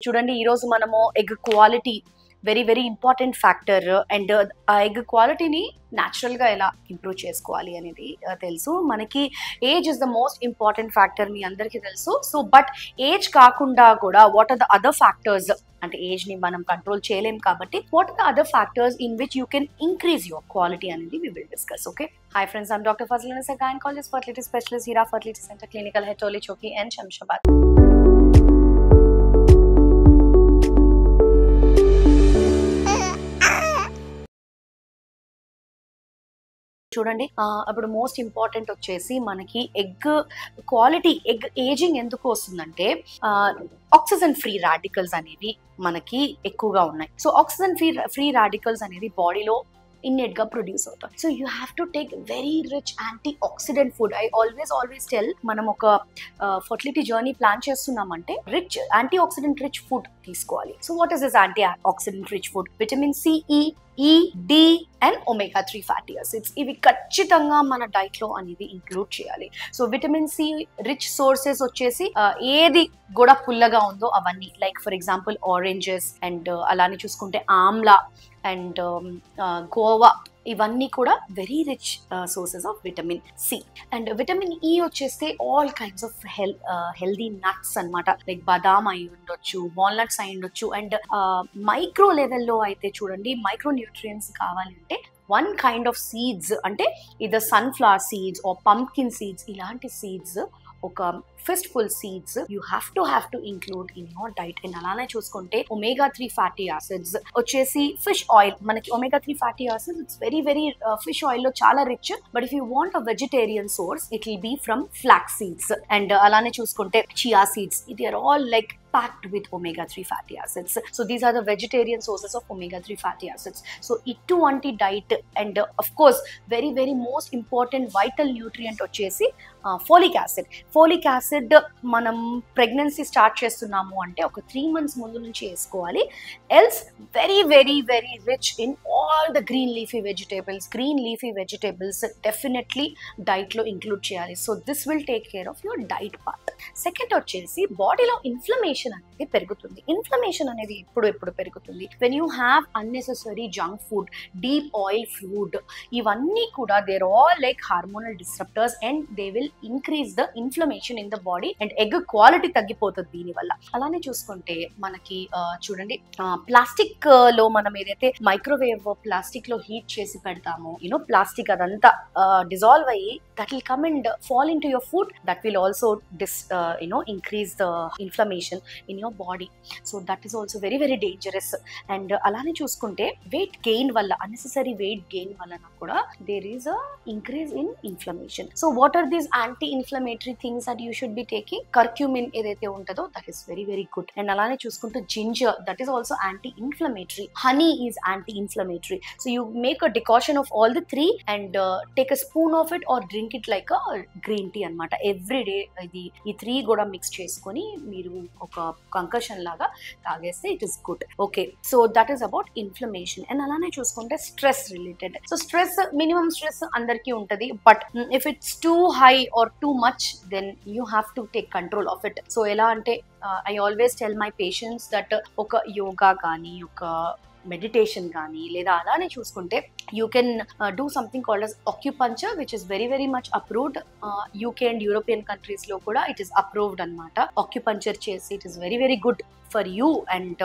చూడండి ఈ రోజు మనము egg quality very important factor and ఆ ఎగ్ క్వాలిటీని న్యాచురల్ గా ఎలా ఇంప్రూవ్ చేసుకోవాలి అనేది తెలుసు మనకి. Age is the most important factor మీ అందరికీ తెలుసు. సో బట్ ఏజ్ కాకుండా కూడా what are the other factors, అంటే ఏజ్ ని మనం కంట్రోల్ చేయలేం కాబట్టి what are the other factors in which you can increase your quality అనేది we will discuss. Okay, hi friends, I'm Dr. Fazlin Asa, gynecologist, fertility specialist, Hira Fertility Center, Clinical Head, Toli Choki and Shamshabad. చూడండి అప్పుడు most important వచ్చేసి మనకి egg quality, egg ageing ఎందుకు వస్తుందంటే oxygen free radicals అనేవి మనకి ఎక్కువగా ఉన్నాయి. సో ఆక్సిజన్ ఫ్రీ రాడికల్స్ అనేది బాడీలో innate గా ప్రొడ్యూస్ అవుతాయి. So you have to take very rich antioxidant food. I always tell, మనం ఒక ఫర్టిలిటీ జర్నీ ప్లాన్ చేస్తున్నామంటే rich antioxidant rich food తీసుకోవాలి. So what is this antioxidant rich food? Vitamin C, E, D and omega 3 fatty acids. ఇవి ఖచ్చితంగా మన diet లో అనేది include చేయాలి. So vitamin C rich sources వచ్చేసి ఏది కూడా పుల్లగా ఉందో అవన్నీ, like for example oranges and అలానే చూసుకుంటే ఆమ్లా అండ్ గోవా, ఇవన్నీ కూడా very rich sources of vitamin C. And vitamin E వచ్చేస్తే all kinds of healthy nuts అన్నమాట, లైక్ బాదాం అయి ఉండొచ్చు, వాల్నట్స్ అయి ఉండొచ్చు. అండ్ మైక్రో లెవెల్లో అయితే చూడండి, మైక్రో న్యూట్రియంట్స్ కావాలంటే వన్ కైండ్ ఆఫ్ సీడ్స్, అంటే ఇది sunflower seeds or pumpkin seeds, ఇలాంటి సీడ్స్, ఒక fistful seeds you have to include in your diet. And అలానే చూసుకుంటే ఒమేగా 3 ఫ్యాటీ యాసిడ్స్ వచ్చేసి ఫిష్ ఆయిల్, మనకి omega 3 fatty acids it's very fish oil లో చాలా రిచ్. But if you want a vegetarian source it will be from flax seeds. And అలానే చూసుకుంటే chia seeds, ఇది are all like packed with omega 3 fatty acids. So these are the vegetarian sources of omega 3 fatty acids. So ittuvanti diet, and of course very most important vital nutrient వచ్చేసి folic acid. Folic acid మనం pregnancy start చేస్తున్నాము అంటే ఒక 3 months ముందు నుంచి వేసుకోవాలి. Else very rich in all the green leafy vegetables definitely diet లో include చేయాలి. So this will take care of your diet part. Second వచ్చేసి బాడీలో ఇన్ఫ్లమేషన్ అనేది పెరుగుతుంది. ఇన్ఫ్లమేషన్ అనేది ఎప్పుడు పెరుగుతుంది? When you have unnecessary junk food, deep oil food, ఇవన్నీ కూడా they're all like hormonal disruptors and they will increase the inflammation in the body and egg quality తగ్గిపోతుంది దీనివల్ల. అలానే చూసుకుంటే మనకి చూడండి, ప్లాస్టిక్ లో మనం ఏదైతే మైక్రోవేవ్ ప్లాస్టిక్ లో హీట్ చేసి పెడతామో, యూనో ప్లాస్టిక్ అదంతా డిజాల్వ్ అయ్యి that will come and fall in to your food, that will also increase the inflammation in your body. So that is also very dangerous. And alane chusukunte weight gain valla, unnecessary weight gain valla kuda there is a increase in inflammation. So what are these anti-inflammatory things that you should be taking? Curcumin edaithe untado that is very good. And alane chusukunte ginger, that is also anti-inflammatory. Honey is anti-inflammatory. So you make a decoction of all the three and take a spoon of it or drink it like a green tea anamata every day. ఈ 3 కూడా mix చేసుకొని మీరు ఒక concoction లాగా తాగేస్తే it is good. Okay, so that is about inflammation. And అలానే చూసుకుంటే stress related. So stress, minimum stress అందరికీ ఉంటుంది, but if it's too high or too much then you have to take control of it. So ఎలా అంటే I always tell my patients that ఒక యోగా కానీ, ఒక meditation కానీ, లేదా అలానే చూసుకుంటే you can do something called as acupuncture which is very much approved. UK and European countries లో కూడా ఇట్ ఈస్ అప్రూవ్డ్ అనమాట. ఆక్యుపంచర్ చేసి it is very good for you and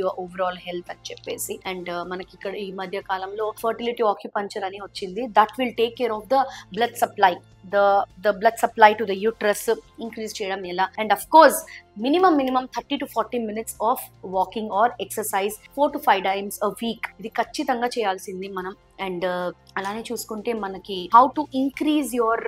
your overall health అని చెప్పేసి. అండ్ మనకి ఇక్కడ ఈ మధ్య కాలంలో ఫర్టిలిటీ ఆక్యుపంచర్ అని వచ్చింది. That will take care of the blood supply, the blood supply to the uterus increase చేయడం ఎలా. And of course minimum 30 to 40 minutes of walking or exercise 4 to 5 times a week, ఇది ఖచ్చితంగా చేయాల్సింది మనం. And అలానే చూసుకుంటే మనకి how to increase your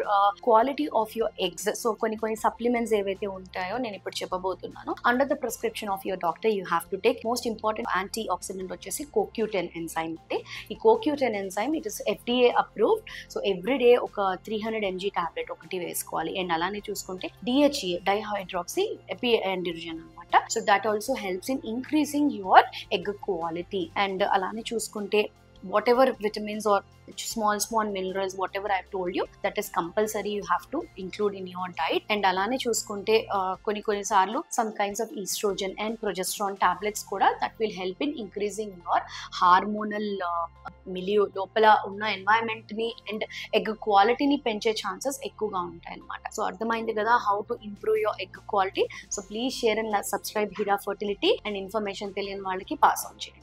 quality of your eggs. So కొన్ని సప్లిమెంట్స్ ఏవైతే ఉంటాయో నేను ఇప్పుడు చెప్పబోతున్నాను. Under the prescription of your doctor you have to take. Most important anti oxidant వచ్చేసి CoQ10 ఎంజైమ్. అంటే ఈ CoQ10 enzyme it is FDA approved. So everyday ఒక 300 mg టాబ్లెట్ ఒకటి వేసుకోవాలి. అండ్ అలానే చూసుకుంటే DHEA, డైహైడ్రాక్సీ ఎపిఎండ్రిజన్ అనమాట. So that also helps in increasing your egg quality. And అలానే చూసుకుంటే whatever vitamins or small minerals, whatever I've told you, that is compulsory, you have to include in your diet. And అలానే చూసుకుంటే కొన్ని సార్లు some kinds of estrogen and progesterone tablets కూడా that will help in increasing your hormonal milieu, లోపల ఉన్న environment ని and egg క్వాలిటీని పెంచే ఛాన్సెస్ ఎక్కువగా ఉంటాయి అన్నమాట. సో అర్థమైంది కదా how to improve your egg quality. So please share and subscribe Heera fertility, and information తెలియని వాళ్ళకి పాస్ ఆన్ చేయండి.